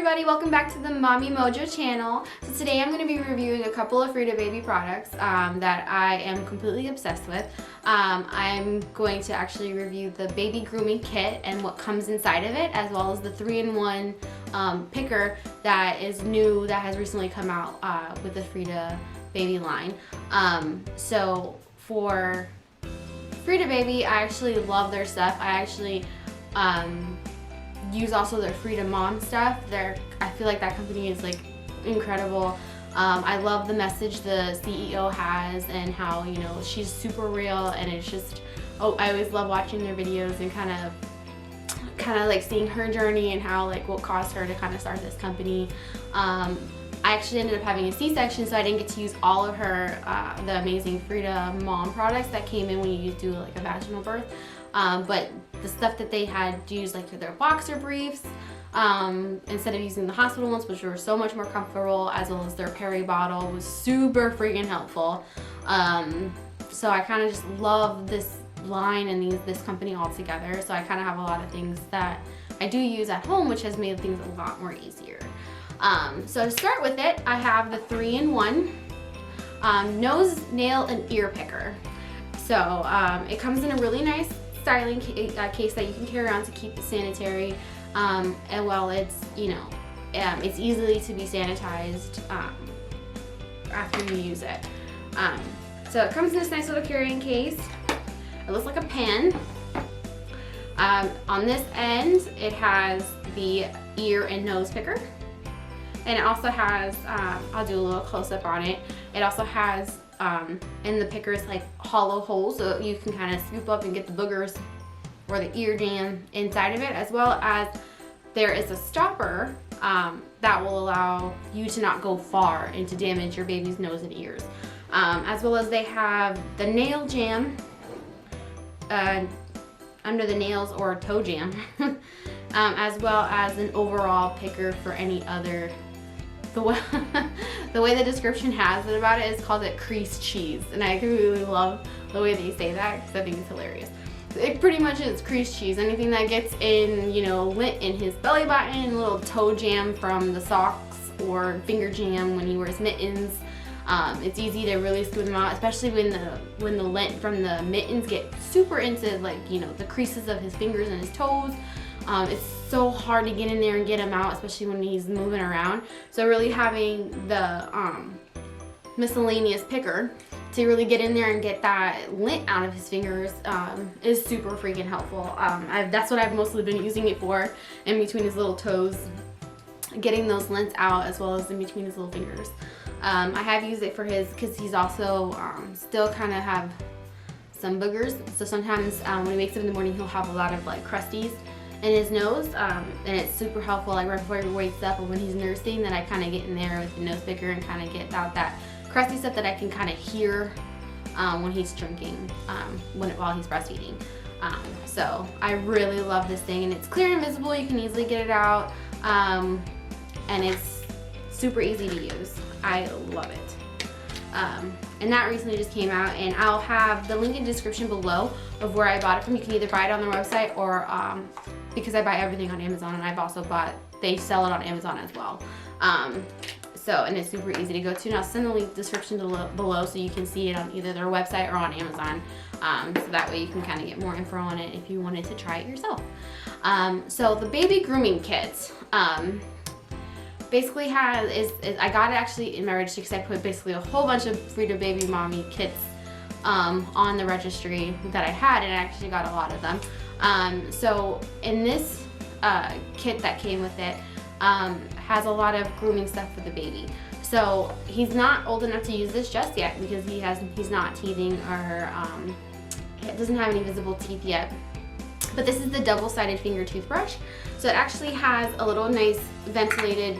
everybody, welcome back to the Mommy Mojo channel. So today I'm going to be reviewing a couple of Fridababy products that I am completely obsessed with. I'm going to actually review the baby grooming kit and what comes inside of it, as well as the 3-in-1 picker that is new, that has recently come out with the Fridababy line. So for Fridababy, I actually love their stuff. I actually use also their Frida Mom stuff. I feel like that company is like incredible. I love the message the CEO has and how, you know, she's super real, and it's just, I always love watching their videos and kind of like seeing her journey and how, like, what caused her to kind of start this company. I actually ended up having a C-section, so I didn't get to use all of her the amazing Frida Mom products that came in when you do like a vaginal birth. But the stuff that they had used, like their boxer briefs, instead of using the hospital ones, which were so much more comfortable, as well as their peri bottle, was super freaking helpful. So I kind of just love this line and this company all together. So I kind of have a lot of things that I do use at home, which has made things a lot more easier. So to start with it, I have the 3-in-1 nose, nail, and ear picker. So it comes in a really nice styling case that you can carry around to keep it sanitary, and while it's, you know, it's easily to be sanitized after you use it. So it comes in this nice little carrying case. It looks like a pen. On this end, it has the ear and nose picker, and it also has, I'll do a little close-up on it, it also has in the pickers like hollow holes, so you can kind of scoop up and get the boogers or the ear jam inside of it, as well as there is a stopper that will allow you to not go far and to damage your baby's nose and ears. As well as they have the nail jam under the nails, or toe jam, as well as an overall picker for any other. The way the description has it about it is called it creased cheese, and I really love the way they say that because I think it's hilarious. It pretty much is creased cheese. Anything that gets in, you know, lint in his belly button, a little toe jam from the socks, or finger jam when he wears mittens. It's easy to really scoop them out, especially when the lint from the mittens get super into, like, you know, the creases of his fingers and his toes. It's so hard to get in there and get him out, especially when he's moving around. So really having the miscellaneous picker to really get in there and get that lint out of his fingers is super freaking helpful. That's what I've mostly been using it for, in between his little toes, getting those lints out, as well as in between his little fingers. I have used it for his, because he's also still kind of have some boogers. So sometimes when he wakes up in the morning, he'll have a lot of like crusties in his nose, and it's super helpful, like right before he wakes up or when he's nursing, that I kind of get in there with the nose picker and kind of get out that crusty stuff that I can kind of hear when he's drinking, while he's breastfeeding. So I really love this thing, and it's clear and visible. You can easily get it out, and it's super easy to use. I love it. And that recently just came out, and I'll have the link in the description below of where I bought it from. You can either buy it on their website, or because I buy everything on Amazon, and I've also they sell it on Amazon as well. And it's super easy to go to. And I'll send the link in the description below so you can see it on either their website or on Amazon. So that way you can kind of get more info on it if you wanted to try it yourself. So the baby grooming kit. Basically I got it actually in my registry, because I put basically a whole bunch of Fridababy mommy kits on the registry that I had, and I actually got a lot of them. So in this kit that came with it, has a lot of grooming stuff for the baby. So he's not old enough to use this just yet, because he's not teething, or doesn't have any visible teeth yet. But this is the double-sided finger toothbrush. So it actually has a little nice ventilated,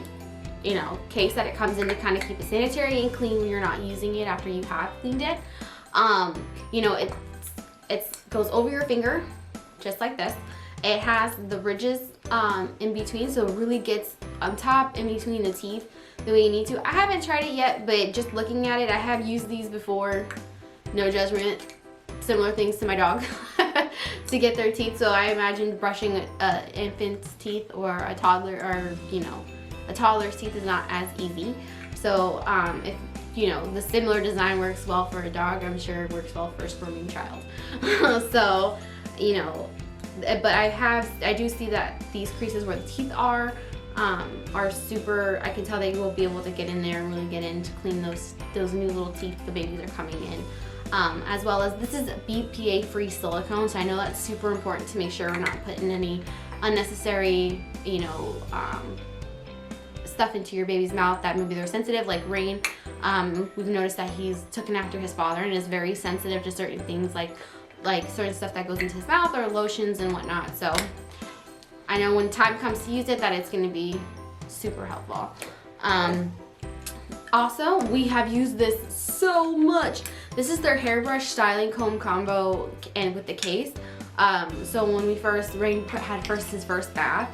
you know, case that it comes in to kind of keep it sanitary and clean when you're not using it after you have cleaned it. You know, it goes over your finger, just like this. It has the ridges in between, so it really gets on top in between the teeth the way you need to. I haven't tried it yet, but just looking at it, I have used these before. No judgment. Similar things to my dog to get their teeth. So I imagine brushing an infant's teeth, or a toddler, or, you know, a toddler's teeth is not as easy. So if you know, the similar design works well for a dog, I'm sure it works well for a squirming child. So, you know, but I do see that these creases where the teeth are super, I can tell they will be able to get in there and really get in to clean those new little teeth the babies are coming in. As well as this is BPA free silicone, so I know that's super important to make sure we're not putting any unnecessary, you know, stuff into your baby's mouth that maybe they're sensitive, like Rain. We've noticed that he's taken after his father and is very sensitive to certain things like certain stuff that goes into his mouth or lotions and whatnot. So I know when time comes to use it that it's going to be super helpful. Also, we have used this so much. This is their hairbrush styling comb combo and with the case. So when Rain had his first bath,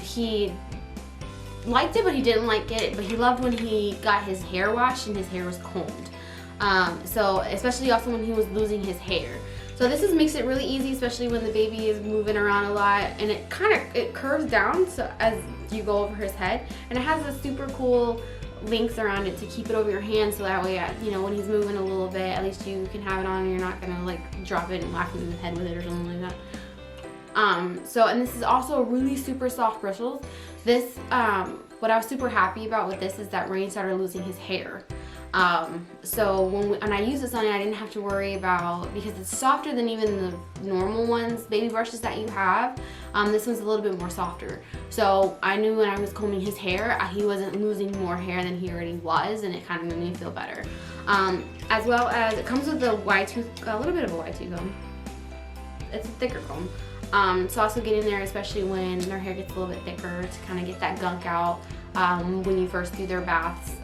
he liked it, but he didn't like it. But he loved when he got his hair washed and his hair was combed. So especially also when he was losing his hair. So this makes it really easy, especially when the baby is moving around a lot, and it curves down so as you go over his head, and it has a super cool links around it to keep it over your hand, so that way, you know, when he's moving a little bit, at least you can have it on and you're not gonna like drop it and whack him in the head with it or something like that. So, and this is also really super soft bristles. This, what I was super happy about with this is that Rain started losing his hair. So when I use this on it, I didn't have to worry about, because it's softer than even the normal ones, baby brushes that you have. This one's a little bit more softer. So I knew when I was combing his hair, he wasn't losing more hair than he already was, and it kind of made me feel better. As well as it comes with a wide tooth, a little bit of a wide tooth comb. It's a thicker comb. So also get in there, especially when their hair gets a little bit thicker, to kind of get that gunk out. When you first do their baths,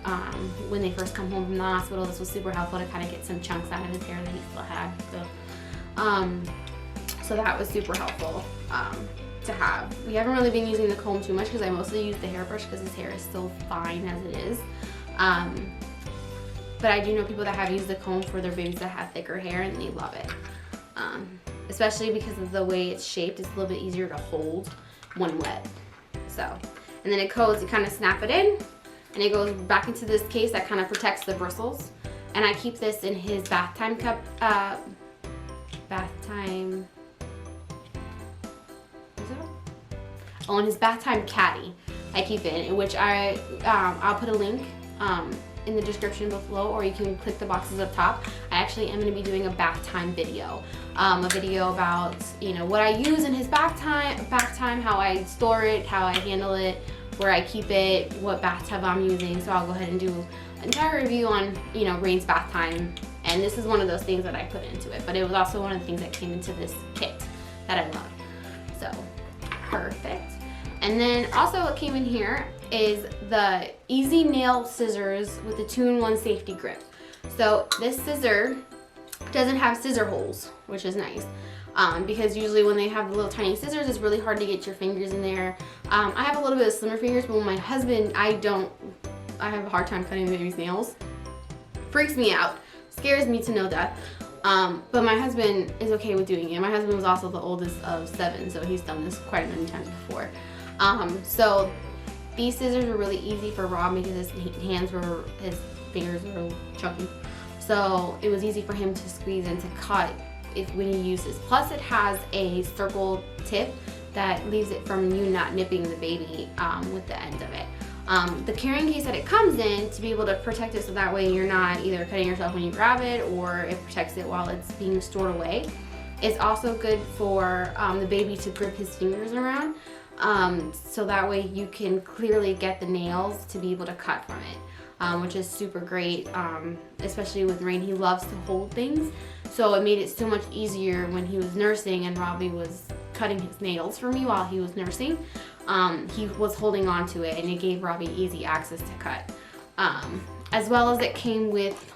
when they first come home from the hospital, this was super helpful to kind of get some chunks out of his hair that he still had. So that was super helpful to have. We haven't really been using the comb too much because I mostly use the hairbrush because his hair is still fine as it is. But I do know people that have used the comb for their babies that have thicker hair, and they love it. Especially because of the way it's shaped, it's a little bit easier to hold when wet. So. And then it goes, you kind of snap it in, and it goes back into this case that kind of protects the bristles. And I keep this in his bath time cup, in his bath time caddy. I keep it in which I'll put a link in the description below, or you can click the boxes up top. I actually am going to be doing a bath time video, a video about, you know, what I use in his bath time, how I store it, how I handle it, where I keep it, what bathtub I'm using. So I'll go ahead and do an entire review on, you know, Rain's bath time, and this is one of those things that I put into it, but it was also one of the things that came into this kit that I love. So perfect. And then also what came in here is the Easy Nail Scissors with the 2-in-1 safety grip. So this scissor doesn't have scissor holes, which is nice. Because usually when they have the little tiny scissors, it's really hard to get your fingers in there. I have a little bit of slimmer fingers, but with my husband, I have a hard time cutting the baby's nails. Freaks me out, scares me to no death. But my husband is okay with doing it. My husband was also the oldest of 7, so he's done this quite many times before. So these scissors were really easy for Rob because his fingers were chunky. So it was easy for him to squeeze and to cut when you use this. Plus it has a circle tip that leaves it from you not nipping the baby with the end of it. The carrying case that it comes in to be able to protect it so that way you're not either cutting yourself when you grab it, or it protects it while it's being stored away. It's also good for the baby to grip his fingers around, so that way you can clearly get the nails to be able to cut from it, which is super great, especially with Rain. He loves to hold things, so it made it so much easier when he was nursing and Robbie was cutting his nails for me while he was nursing. He was holding on to it, and it gave Robbie easy access to cut. As well as it came with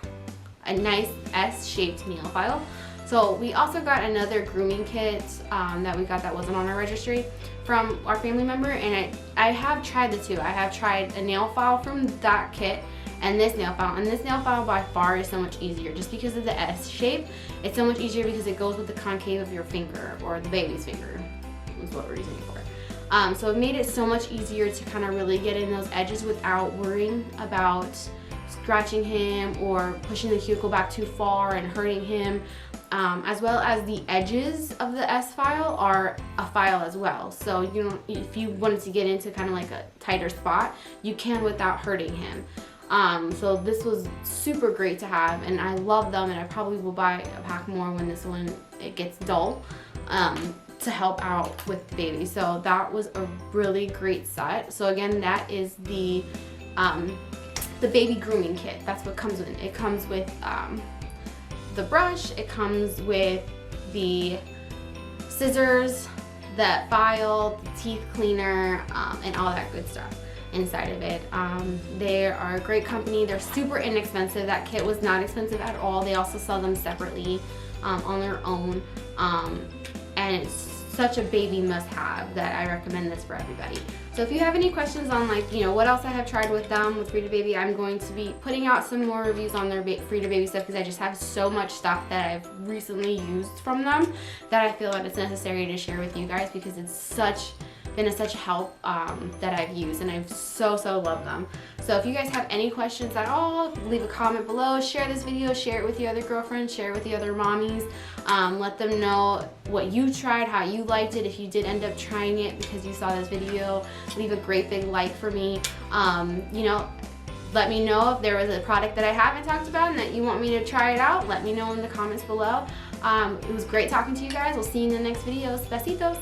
a nice S-shaped nail file. So we also got another grooming kit that we got that wasn't on our registry from our family member, and I have tried the two. I have tried a nail file from that kit and this nail file, and this nail file by far is so much easier just because of the S shape. It's so much easier because it goes with the concave of your finger, or the baby's finger is what we're using it for. So it made it so much easier to kind of really get in those edges without worrying about scratching him or pushing the cuticle back too far and hurting him. As well as the edges of the S file are a file as well. So you know, if you wanted to get into kind of like a tighter spot, you can without hurting him. So this was super great to have, and I love them, and I probably will buy a pack more when this one it gets dull, to help out with the baby. So that was a really great set. So again, that is the baby grooming kit. That's what comes in. It comes with the brush, it comes with the scissors, the file, the teeth cleaner, and all that good stuff inside of it. They are a great company. They're super inexpensive. That kit was not expensive at all. They also sell them separately on their own, and it's such a baby must-have that I recommend this for everybody. So if you have any questions on, like, you know, what else I have tried with them, with Fridababy, I'm going to be putting out some more reviews on their Fridababy stuff, because I just have so much stuff that I've recently used from them that I feel that it's necessary to share with you guys, because it's been such help that I've used, and I've so loved them. So if you guys have any questions at all, leave a comment below, share this video, share it with your other girlfriends, share it with your other mommies, let them know what you tried, how you liked it, if you did end up trying it because you saw this video. Leave a great big like for me. You know, let me know if there was a product that I haven't talked about and that you want me to try it out. Let me know in the comments below. It was great talking to you guys. We'll see you in the next videos. Besitos.